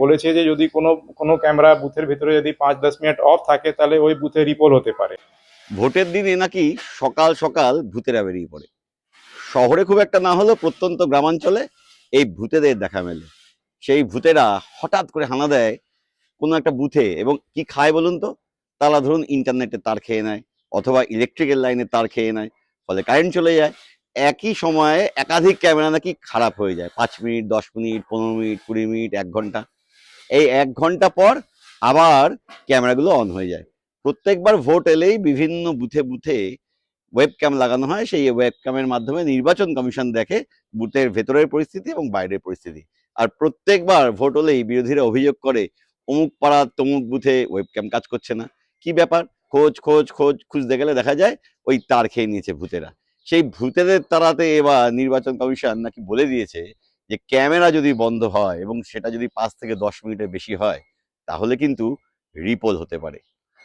বলেছে যে যদি কোনো কোনো ক্যামেরা বুথের ভেতরে যদি 5-10 মিনিট অফ থাকে তাহলে ওই বুথে রিপোল হতে পারে। ভোটের দিনে নাকি সকাল সকাল ভূতেরা বেরিয়ে পড়ে। শহরে খুব একটা না হলেও প্রত্যন্ত গ্রামাঞ্চলে এই ভূতেদের দেখা মেলে। সেই ভূতেরা হঠাৎ করে হানা দেয় কোনো একটা বুথে, এবং কি খায় বলুন তো? তারা ধরুন ইন্টারনেটে তার খেয়ে নেয়, অথবা ইলেকট্রিক্যাল লাইনে তার খেয়ে নেয়, ফলে কারেন্ট চলে যায়। একই সময়ে একাধিক ক্যামেরা নাকি খারাপ হয়ে যায়, 5 মিনিট, 10 মিনিট, 15 মিনিট, 20 মিনিট, 1 ঘন্টা। এই 1 ঘন্টা পর আবার ক্যামেরাগুলো অন হয়ে যায়। প্রত্যেকবার ভোট এলেই বিভিন্ন বুথে বুথে ওয়েব ক্যাম লাগানো হয়। সেই ওয়েব ক্যামের মাধ্যমে নির্বাচন কমিশন দেখে বুথের ভেতরের পরিস্থিতি এবং বাইরের পরিস্থিতি। আর প্রত্যেকবার ভোট হলেই বিরোধীরা অভিযোগ করে অমুক পাড়ার তমুক বুথে ওয়েব ক্যাম কাজ করছে না। কি ব্যাপার? খোঁজ খোঁজ খোঁজ খুঁজতে গেলে দেখা যায় ওই তার খেয়ে নিয়েছে ভূতেরা। সেই ভূতেদের তাড়াতে এবার নির্বাচন কমিশন নাকি বলে দিয়েছে যে ক্যামেরা যদি বন্ধ হয় এবং সেটা যদি 5 থেকে 10 মিনিটের বেশি হয়, তাহলে কিন্তু রিপোল হতে পারে।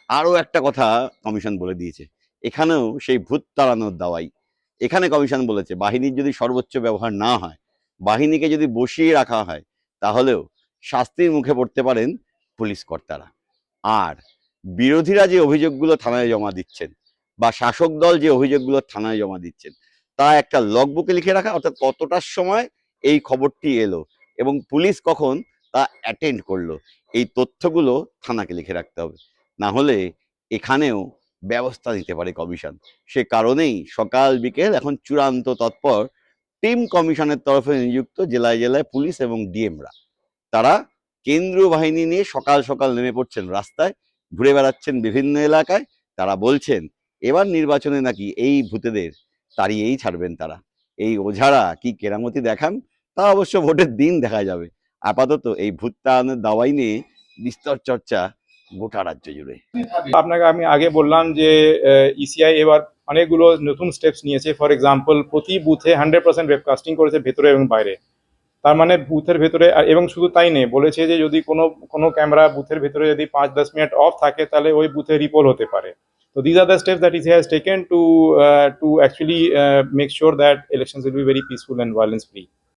আরও একটা কথা কমিশন বলে দিয়েছে, এখানেও সেই ভূত তাড়ানোর দাওয়াই। এখানে কমিশন বলেছে বাহিনীর যদি সর্বোচ্চ ব্যবহার না হয়, বাহিনীকে যদি বসিয়ে রাখা হয়, তাহলেও শাস্তির মুখে পড়তে পারেন পুলিশ কর্তারা। আর বিরোধীরা যে অভিযোগগুলো থানায় জমা দিচ্ছেন, বা শাসক দল যে অভিযোগগুলো থানায় জমা দিচ্ছেন, তা একটা লগবুকে লিখে রাখা, অর্থাৎ কতটার সময় এই খবরটি এলো এবং পুলিশ কখন তা অ্যাটেন্ড করলো, এই তথ্যগুলো থানাকে লিখে রাখতে হবে। না হলে এখানেও ব্যবস্থা নিতে পারে কমিশন। সে কারণেই সকাল বিকেল এখন চূড়ান্ত তৎপর টিম কমিশনের তরফে নিযুক্ত জেলায় জেলায় পুলিশ এবং ডিএমরা। তারা কেন্দ্রীয় বাহিনী নিয়ে সকাল সকাল নেমে পড়ছেন রাস্তায়, ঘুরে বেড়াচ্ছেন বিভিন্ন এলাকায়। তারা বলছেন এবার নির্বাচনে নাকি এই ভূতেদের তাড়িয়েই ছাড়বেন তারা। এই ওঝারা কি কেরামতি দেখান তা অবশ্য ভোটের দিন দেখা যাবে। আপাতত এই ভূত তাড়ানোর দাওয়াই নিয়ে বিস্তর চর্চা গোটা রাজ্য জুড়ে। আপনাকে আমি আগে বললাম যে ইসিআই এবার অনেকগুলো নতুন স্টেপস নিয়েছে। ফর এক্সাম্পল, প্রতি বুথে 100% ওয়েবকাস্টিং করেছে ভেতরে এবং বাইরে। তার মানে বুথের ভেতরে এবং শুধু তাই নেই, বলেছে যে যদি কোনো কোনো ক্যামেরা বুথের ভেতরে যদি 5-10 মিনিট অফ থাকে তাহলে ওই বুথে রিপোল হতে পারে। তো these are the steps that EC has taken to actually make sure that elections will be very peaceful and violence free.